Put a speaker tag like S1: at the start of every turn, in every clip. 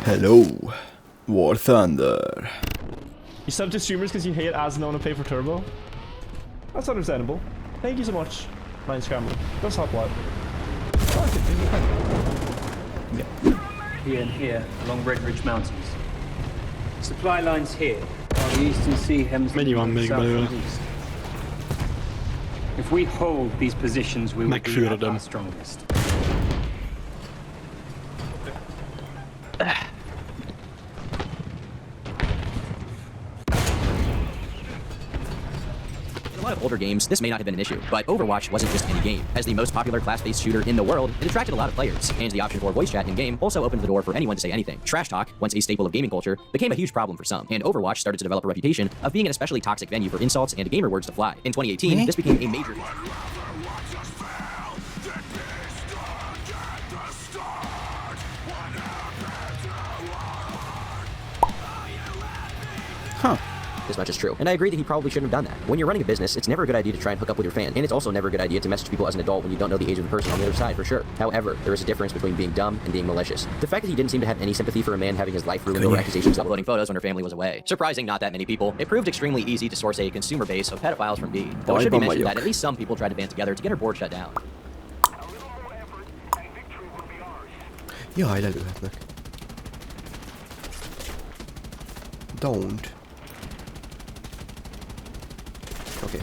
S1: Hello, War Thunder.
S2: You sub to streamers because you hate ads and don't want to pay for turbo? That's understandable. Thank you so much, Mind Scramble. That's hot what?
S3: Here and here, along Red Ridge Mountains. Supply lines here, while the Eastern Sea hems the south and east. If we hold these positions, we will be at our strongest.
S4: In a lot of older games, this may not have been an issue, but Overwatch wasn't just any game. As the most popular class-based shooter in the world, it attracted a lot of players, and the option for voice chat in-game also opened the door for anyone to say anything. Trash talk, once a staple of gaming culture, became a huge problem for some, and Overwatch started to develop a reputation of being an especially toxic venue for insults and gamer words to fly. In 2018, this became a major...
S1: Huh.
S4: This much is true, and I agree that he probably shouldn't have done that. When you're running a business, it's never a good idea to try and hook up with your fan, and it's also never a good idea to message people as an adult when you don't know the age of the person on the other side, for sure. However, there is a difference between being dumb and being malicious. The fact that he didn't seem to have any sympathy for a man having his life ruined over accusations of uploading photos when her family was away. Surprising not that many people, it proved extremely easy to source a consumer base of pedophiles from B. Though it should be mentioned that at least some people tried to band together to get her board shut down.
S1: Jaj, lelőhetnek. Don't. Oké.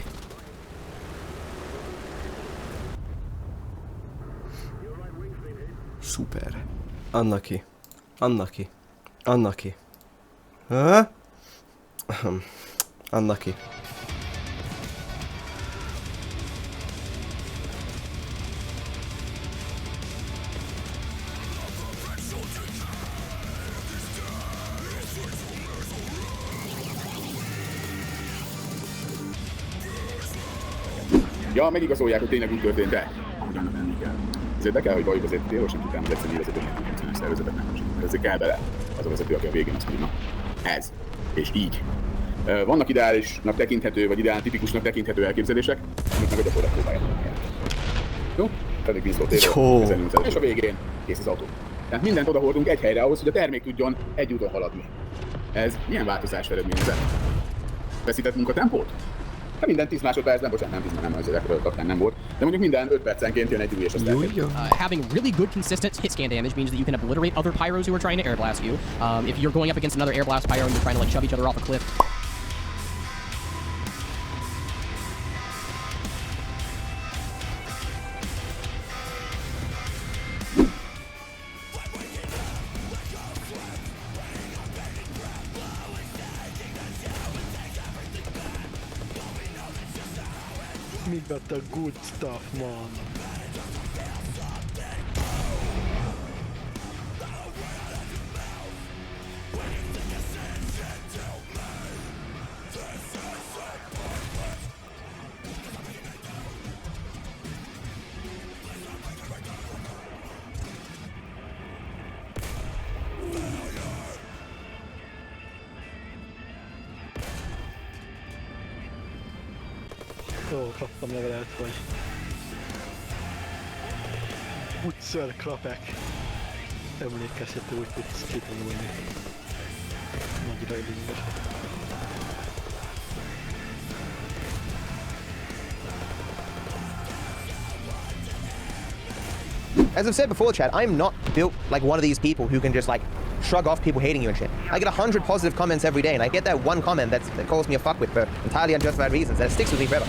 S1: Szuper. Annak ki. Annak ki. Annak ki. Ha? Annak ki.
S5: Ja, megigazolják, hogy tényleg úgy történt-e, ahogy annak lenni kell. Ezért be kell, hogy valljuk, azért például sem tudtam, hogy egyszerűen vezetőnek nem civil szervezeteknek nem sikerül. Ezért kell bele az a vezető, aki a végén azt mondja, ez, és így. Vannak ideálisnak tekinthető, vagy ideál tipikusnak tekinthető elképzelések, amit meg a gyakorlat próbálják. Jó? Pedig vízló térről, és a végén kész az autó. Tehát mindent odahordunk egy helyre ahhoz, hogy a termék tudjon egy úton haladni. Ez milyen változás eredményezett? Veszített munkatempót? Hát minden 10 másodpercben, bocsánat, nem azért kaptán nem volt, de mondjuk minden 5 percenként jön egy új és azt
S6: having really good consistent hit scan damage means that you can obliterate other pyros who are trying to air blast you. If you're going up against another air blast pyro and you're trying to like shove each other off a cliff.
S7: We got the good stuff, man. Ó, kaptam levelet, hogy utcser klapek. Emlékezhető, hogy tudsz kitanulni. Nagyra lényeg.
S8: As I've said before, Chad, I'm not built like one of these people who can just like shrug off people hating you and shit. I get 100 positive comments every day, and I get that one comment that calls me a fuckwit for entirely unjustified reasons, and it sticks with me forever.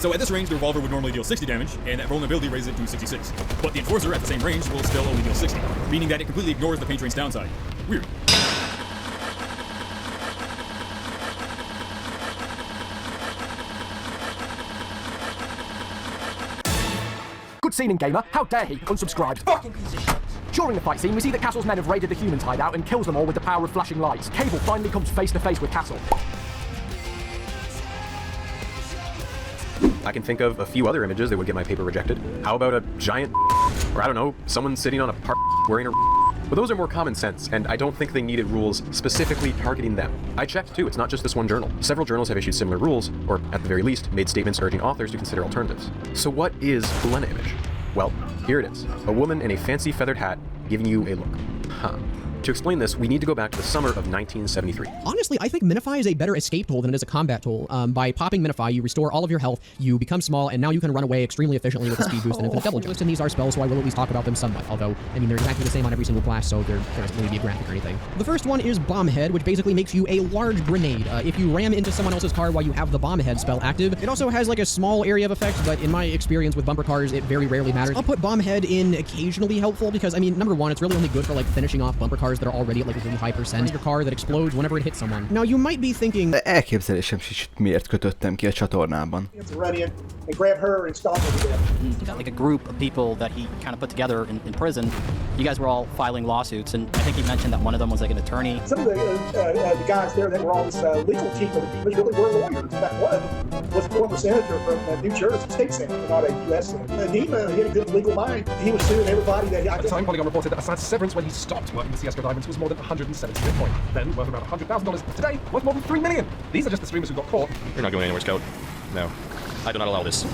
S9: So at this range, the revolver would normally deal 60 damage, and that vulnerability raises it to 66. But the enforcer at the same range will still only deal 60, meaning that it completely ignores the paint train's downside. Weird.
S10: Good scene, gamer. How dare he unsubscribe? Fucking piece of shit. During the fight scene, we see that Castle's men have raided the humans' hideout and kills them all with the power of flashing lights. Cable finally comes face to face with Castle.
S11: I can think of a few other images that would get my paper rejected. How about a giant or I don't know, someone sitting on a park wearing a but those are more common sense, and I don't think they needed rules specifically targeting them. I checked too, it's not just this one journal. Several journals have issued similar rules, or at the very least, made statements urging authors to consider alternatives. So what is the 𝓤𝓚 image? Well, here it is. A woman in a fancy feathered hat giving you a look. Huh. To explain this, we need to go back to the summer of 1973.
S6: Honestly, I think Minify is a better escape tool than it is a combat tool. By popping Minify, you restore all of your health, you become small, and now you can run away extremely efficiently with a speed boost and infinite double jump. And these are spells, so I will at least talk about them somewhat. Although, I mean, they're exactly the same on every single class, so there doesn't really be a graphic or anything. The first one is Bomb Head, which basically makes you a large grenade. If you ram into someone else's car while you have the Bomb Head spell active, it also has like a small area of effect, but in my experience with bumper cars, it very rarely matters. I'll put Bomb Head in occasionally helpful because, I mean, number one, it's really only good for like finishing off bumper cars that are already at like a really high percent. Your car that explodes whenever it hits someone. Now you might be thinking...
S1: Elképzelésem sincs, miért kötöttem ki a csatornában.
S12: And grab her and stomp her to death.
S13: He got like a group of people that he kind of put together in prison. You guys were all filing lawsuits, and I think he mentioned that one of them was like an attorney.
S12: Some of the guys there that were on this legal team of the team really were lawyers. In fact, one of them was a former senator from New Jersey State Senate, not a U.S. senator. Dima had a good legal mind. He was suing everybody that...
S10: At the time, Polygon reported that Assad's severance when he stopped working with CSGO Diamonds was more than 170 Bitcoin. Then, worth around $100,000. Today, worth more than $3 million. These are just the streamers who got caught.
S11: You're not going anywhere, Scout. No. I do not allow this.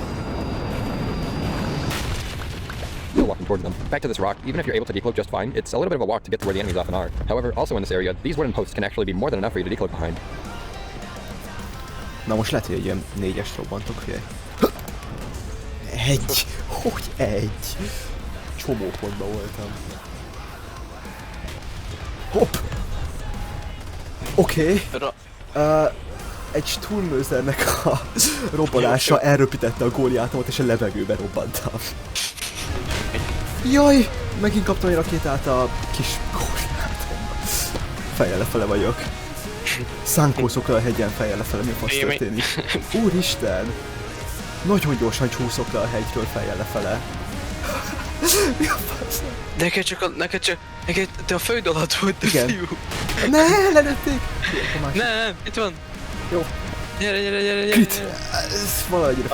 S14: Still walking towards them. Back to this rock, even if you're able to decloak just fine, it's a little bit of a walk to get to where the enemies often are. However, also in this area, these wooden posts can actually be more than enough for you to decloak behind.
S1: Na most lehet, hogy egy ilyen 4-est robbantok, figyelj. Egy! Hogy egy? Csomópontban voltam. Hopp! Oké. Egy Sturmlösernek a robbanása elröpítette a góliátomat, és a levegőbe robbantam. Jaj! Megint kaptam egy rakétát a kis góliátomba. Fejjel lefele vagyok. Szánkózok le a hegyen, fejjel lefele, mi fasz történik? Úristen! Nagyon gyorsan csúszok le a hegyről fejjel lefele. Mi a fasz?
S15: Neked te a föld alatt volt, de fiú.
S1: Ne, lelőtték!
S15: Nem, itt van.
S1: Jó.
S15: Gyere.
S1: Ez valahogy fight.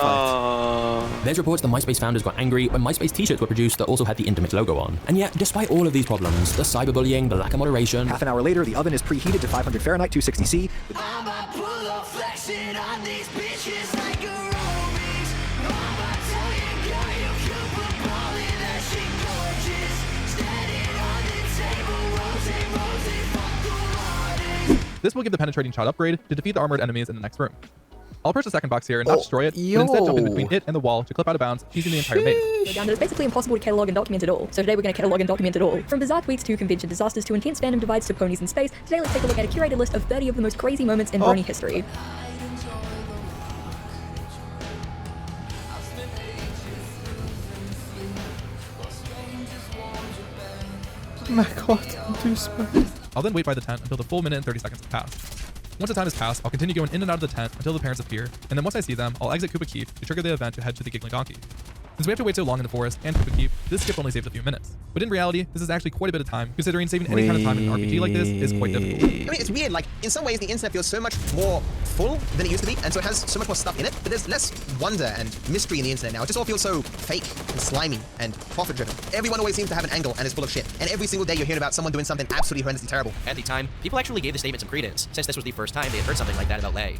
S16: There's reports the MySpace founders got angry when MySpace t-shirts were produced that also had the Intimate logo on. And yet, despite all of these problems, the cyberbullying, the lack of moderation...
S10: Half an hour later, the oven is preheated to 500 Fahrenheit, 260 C.
S17: This will give the penetrating shot upgrade to defeat the armored enemies in the next room. I'll press the second box here and not destroy it, but instead jump in between it and the wall to clip out of bounds, using the entire maze.
S18: It's basically impossible to catalog and document it all. So today we're going to catalog and document it all. From bizarre tweets to convention disasters to intense fandom divides to ponies in space, today let's take a look at a curated list of 30 of the most crazy moments in Brony history.
S17: I'll then wait by the tent until the full minute and 30 seconds have passed. Once the time has passed, I'll continue going in and out of the tent until the parents appear, and then once I see them, I'll exit Koopa Keep to trigger the event to head to the Giggling Donkey. Since we have to wait so long in the forest and Koopa Keep, this skip only saves a few minutes. But in reality, this is actually quite a bit of time, considering saving any kind of time in an RPG like this is quite difficult.
S8: I mean, it's weird, like, in some ways the internet feels so much more full than it used to be, and so it has so much more stuff in it, but there's less wonder and mystery in the internet now. It just all feels so fake and slimy and profit-driven. Everyone always seems to have an angle and is full of shit, and every single day you're hearing about someone doing something absolutely horrendously terrible.
S4: At the time, people actually gave the statement some credence, since this was the first time they had heard something like that about 𝓤𝓚.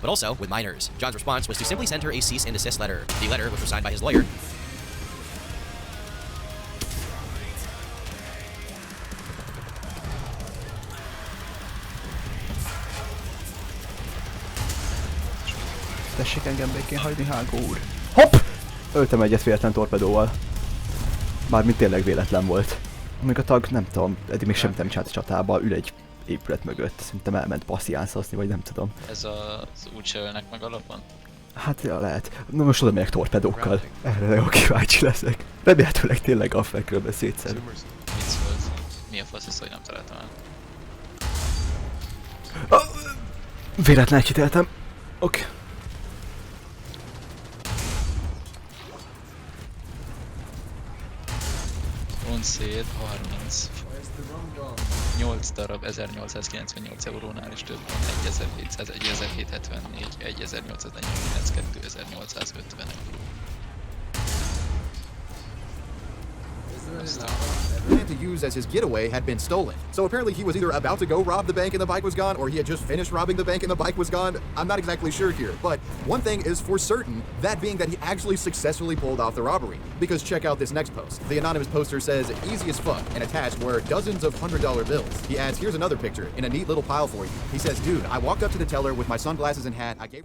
S4: But also, with minors, John's response was to simply send her a cease and desist letter. The letter, which was signed by his lawyer,
S1: Tessék engem békén hagyni, hágó úr. Hopp! Öltem egyet véletlen torpedóval. Mármint tényleg véletlen volt. Még a tag, nem tudom, eddig még semmit nem csinált a csatába, ül egy épület mögött. Szerintem elment passziánszozni, vagy nem tudom.
S15: Ez az úgyse ölnek meg alapon?
S1: Hát ja, lehet. Na most oda megyek torpedókkal. Erre nagyon kíváncsi leszek. Remélhetőleg tényleg affekről beszédszer.
S15: Mi a fasz, hogy nem találtam el?
S1: Véletlen kiteltem. Oké.
S19: Széd 38 darab 1898 eurónál is több van, 1700, 1774, 1849, 2850 euró.
S20: Plan to use as his getaway had been stolen. So apparently he was either about to go rob the bank and the bike was gone, or he had just finished robbing the bank and the bike was gone. I'm not exactly sure here, but one thing is for certain, that being that he actually successfully pulled off the robbery. Because check out this next post. The anonymous poster says, easy as fuck, and attached were dozens of $100 bills. He adds, here's another picture in a neat little pile for you. He says, dude, I walked up to the teller with my sunglasses and hat, I gave